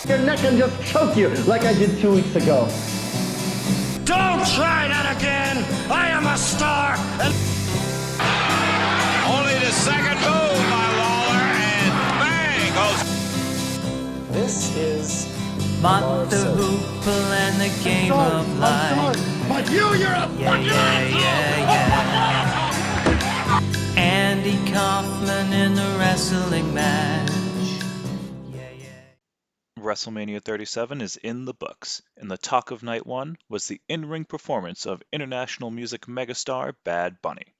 Your neck and just choke you like I did 2 weeks ago. Don't try that again! I am a star! And only the second move by Lawler, and bang goes. This is Mott the Hoople and the Game of Life. But you're a fucking Andy Kaufman in the wrestling match. WrestleMania 37 is in the books, and the talk of night one was the in-ring performance of international music megastar Bad Bunny.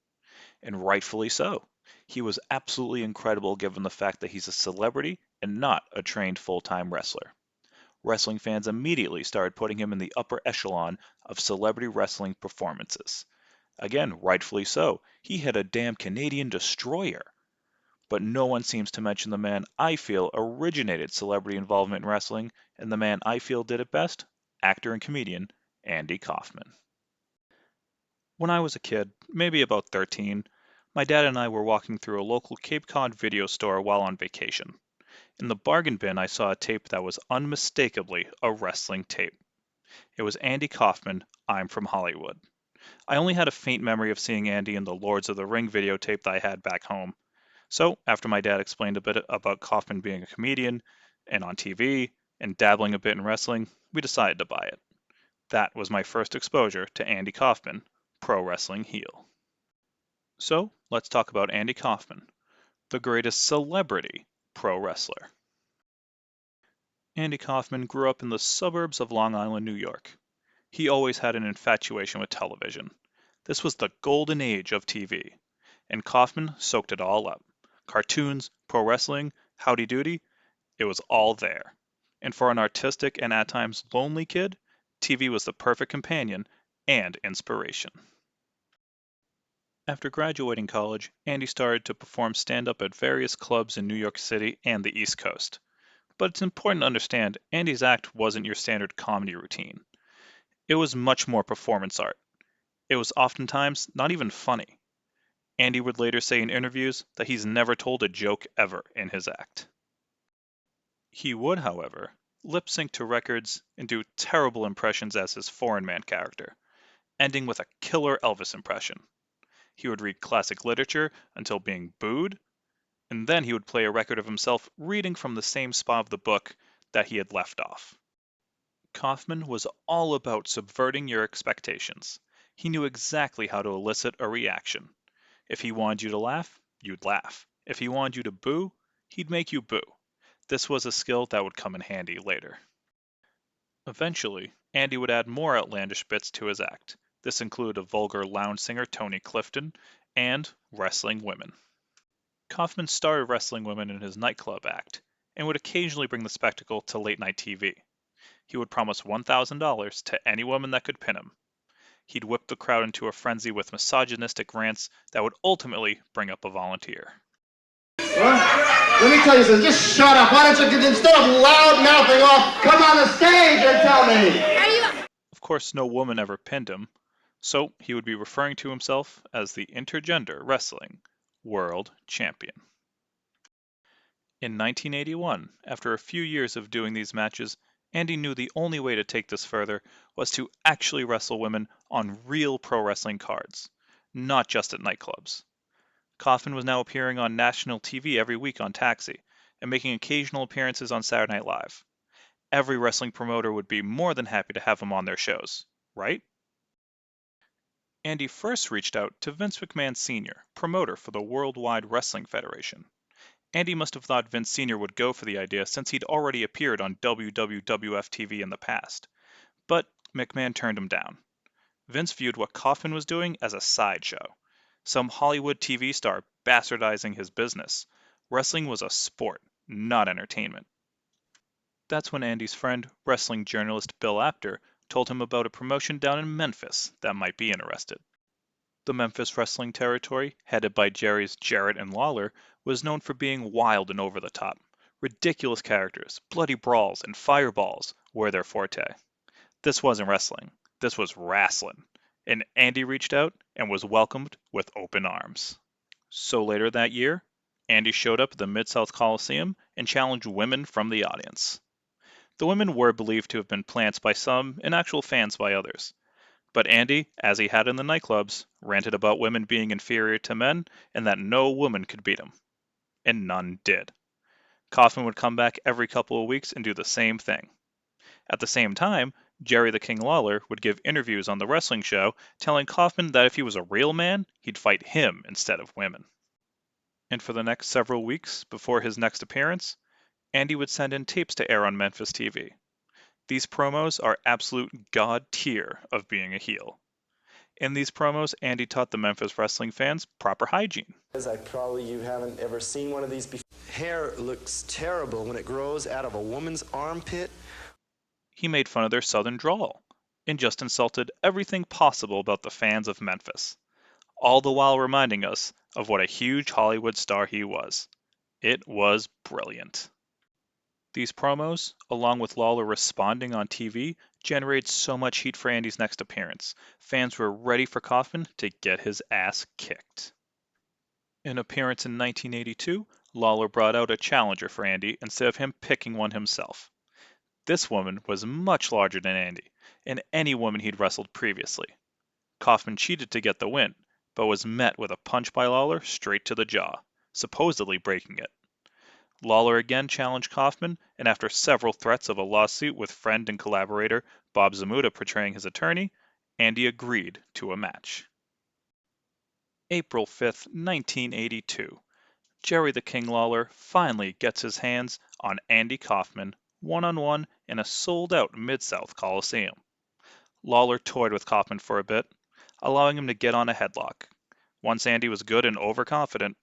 And rightfully so. He was absolutely incredible given the fact that he's a celebrity and not a trained full-time wrestler. Wrestling fans immediately started putting him in the upper echelon of celebrity wrestling performances. Again, rightfully so. He had a damn Canadian destroyer. But no one seems to mention the man I feel originated celebrity involvement in wrestling, and the man I feel did it best, actor and comedian, Andy Kaufman. When I was a kid, maybe about 13, my dad and I were walking through a local Cape Cod video store while on vacation. In the bargain bin, I saw a tape that was unmistakably a wrestling tape. It was Andy Kaufman, I'm from Hollywood. I only had a faint memory of seeing Andy in the Lords of the Ring videotape that I had back home. So, after my dad explained a bit about Kaufman being a comedian, and on TV, and dabbling a bit in wrestling, we decided to buy it. That was my first exposure to Andy Kaufman, pro wrestling heel. So, let's talk about Andy Kaufman, the greatest celebrity pro wrestler. Andy Kaufman grew up in the suburbs of Long Island, New York. He always had an infatuation with television. This was the golden age of TV, and Kaufman soaked it all up. Cartoons, pro wrestling, howdy doody, it was all there. And for an artistic and at times lonely kid, TV was the perfect companion and inspiration. After graduating college, Andy started to perform stand-up at various clubs in New York City and the East Coast. But it's important to understand, Andy's act wasn't your standard comedy routine. It was much more performance art. It was oftentimes not even funny. Andy would later say in interviews that he's never told a joke ever in his act. He would, however, lip-sync to records and do terrible impressions as his foreign man character, ending with a killer Elvis impression. He would read classic literature until being booed, and then he would play a record of himself reading from the same spot of the book that he had left off. Kaufman was all about subverting your expectations. He knew exactly how to elicit a reaction. If he wanted you to laugh, you'd laugh. If he wanted you to boo, he'd make you boo. This was a skill that would come in handy later. Eventually, Andy would add more outlandish bits to his act. This included a vulgar lounge singer, Tony Clifton, and wrestling women. Kaufman started wrestling women in his nightclub act, and would occasionally bring the spectacle to late-night TV. He would promise $1,000 to any woman that could pin him. He'd whip the crowd into a frenzy with misogynistic rants that would ultimately bring up a volunteer. Well, let me tell you something. Just shut up. Why don't you, instead of loud mouthing off, come on the stage and tell me. Of course, no woman ever pinned him, so he would be referring to himself as the Intergender Wrestling World Champion. In 1981, after a few years of doing these matches, Andy knew the only way to take this further was to actually wrestle women on real pro wrestling cards, not just at nightclubs. Kaufman was now appearing on national TV every week on Taxi, and making occasional appearances on Saturday Night Live. Every wrestling promoter would be more than happy to have him on their shows, right? Andy first reached out to Vince McMahon Sr., promoter for the Worldwide Wrestling Federation. Andy must have thought Vince Sr. would go for the idea since he'd already appeared on WWF TV in the past. But McMahon turned him down. Vince viewed what Kaufman was doing as a sideshow. Some Hollywood TV star bastardizing his business. Wrestling was a sport, not entertainment. That's when Andy's friend, wrestling journalist Bill Apter, told him about a promotion down in Memphis that might be interested. The Memphis wrestling territory, headed by Jerry's Jarrett and Lawler, was known for being wild and over the top, Ridiculous characters, bloody brawls, and fireballs were their forte. This wasn't wrestling, this was wrestling, and Andy reached out and was welcomed with open arms. So later that year, Andy showed up at the Mid-South Coliseum and challenged women from the audience. The women were believed to have been plants by some and actual fans by others. But Andy, as he had in the nightclubs, ranted about women being inferior to men and that no woman could beat him. And none did. Kaufman would come back every couple of weeks and do the same thing. At the same time, Jerry the King Lawler would give interviews on the wrestling show telling Kaufman that if he was a real man, he'd fight him instead of women. And for the next several weeks before his next appearance, Andy would send in tapes to air on Memphis TV. These promos are absolute god tier of being a heel. In these promos, Andy taught the Memphis wrestling fans proper hygiene. You haven't ever seen one of these before. Hair looks terrible when it grows out of a woman's armpit. He made fun of their southern drawl and just insulted everything possible about the fans of Memphis, all the while reminding us of what a huge Hollywood star he was. It was brilliant. These promos, along with Lawler responding on TV, generated so much heat for Andy's next appearance. Fans were ready for Kaufman to get his ass kicked. In an appearance in 1982, Lawler brought out a challenger for Andy instead of him picking one himself. This woman was much larger than Andy, and any woman he'd wrestled previously. Kaufman cheated to get the win, but was met with a punch by Lawler straight to the jaw, supposedly breaking it. Lawler again challenged Kaufman, and after several threats of a lawsuit with friend and collaborator Bob Zamuda portraying his attorney, Andy agreed to a match. April 5th, 1982. Jerry the King Lawler finally gets his hands on Andy Kaufman one-on-one in a sold-out Mid-South Coliseum. Lawler toyed with Kaufman for a bit, allowing him to get on a headlock. Once Andy was good and overconfident,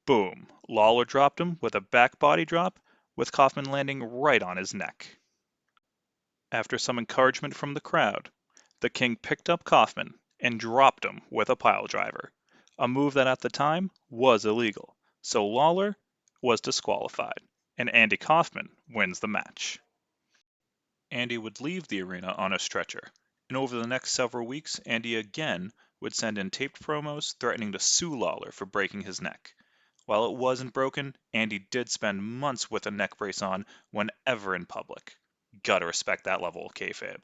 boom, Lawler dropped him with a back body drop, with Kaufman landing right on his neck. After some encouragement from the crowd, the King picked up Kaufman and dropped him with a piledriver, a move that at the time was illegal, so Lawler was disqualified, and Andy Kaufman wins the match. Andy would leave the arena on a stretcher, and over the next several weeks, Andy again would send in taped promos threatening to sue Lawler for breaking his neck. While it wasn't broken, Andy did spend months with a neck brace on whenever in public. Gotta respect that level of kayfabe.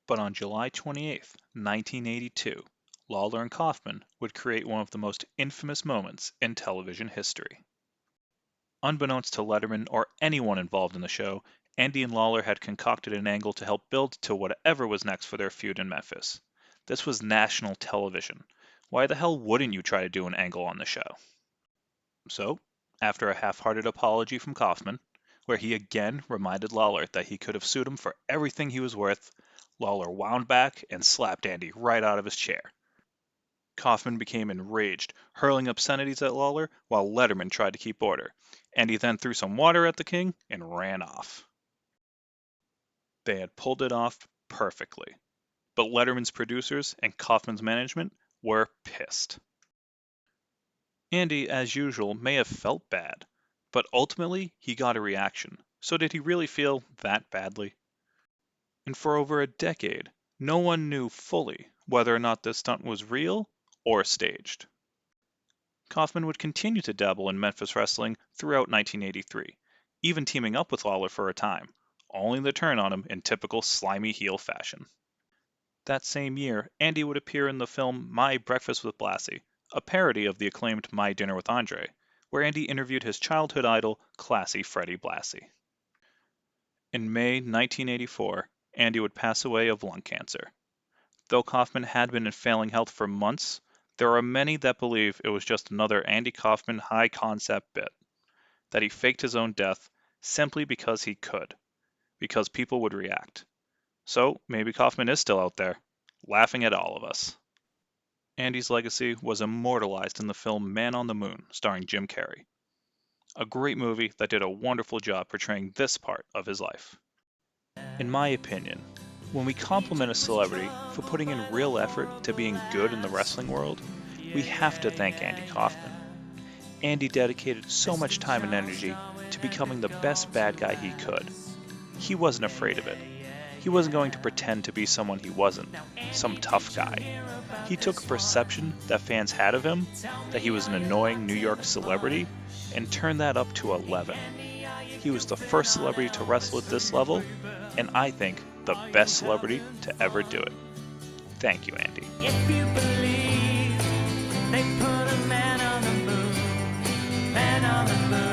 But on July 28, 1982, Lawler and Kaufman would create one of the most infamous moments in television history. Unbeknownst to Letterman or anyone involved in the show, Andy and Lawler had concocted an angle to help build to whatever was next for their feud in Memphis. This was national television. Why the hell wouldn't you try to do an angle on the show? So, after a half-hearted apology from Kaufman, where he again reminded Lawler that he could have sued him for everything he was worth, Lawler wound back and slapped Andy right out of his chair. Kaufman became enraged, hurling obscenities at Lawler while Letterman tried to keep order. Andy then threw some water at the King and ran off. They had pulled it off perfectly, but Letterman's producers and Kaufman's management were pissed. Andy, as usual, may have felt bad, but ultimately he got a reaction. So did he really feel that badly? And for over a decade, no one knew fully whether or not this stunt was real or staged. Kaufman would continue to dabble in Memphis wrestling throughout 1983, even teaming up with Lawler for a time, only to turn on him in typical slimy heel fashion. That same year, Andy would appear in the film My Breakfast with Blassie, a parody of the acclaimed My Dinner with Andre, where Andy interviewed his childhood idol, Classy Freddie Blassie. In May 1984, Andy would pass away of lung cancer. Though Kaufman had been in failing health for months, there are many that believe it was just another Andy Kaufman high-concept bit, that he faked his own death simply because he could, because people would react. So maybe Kaufman is still out there, laughing at all of us. Andy's legacy was immortalized in the film Man on the Moon, starring Jim Carrey. A great movie that did a wonderful job portraying this part of his life. In my opinion, when we compliment a celebrity for putting in real effort to being good in the wrestling world, we have to thank Andy Kaufman. Andy dedicated so much time and energy to becoming the best bad guy he could. He wasn't afraid of it. He wasn't going to pretend to be someone he wasn't, some tough guy. He took a perception that fans had of him, that he was an annoying New York celebrity, and turned that up to 11. He was the first celebrity to wrestle at this level, and I think the best celebrity to ever do it. Thank you, Andy. If you believe they put a man on the moon, man on the moon.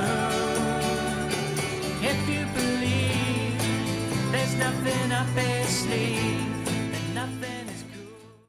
If you believe there's nothing up their sleeve,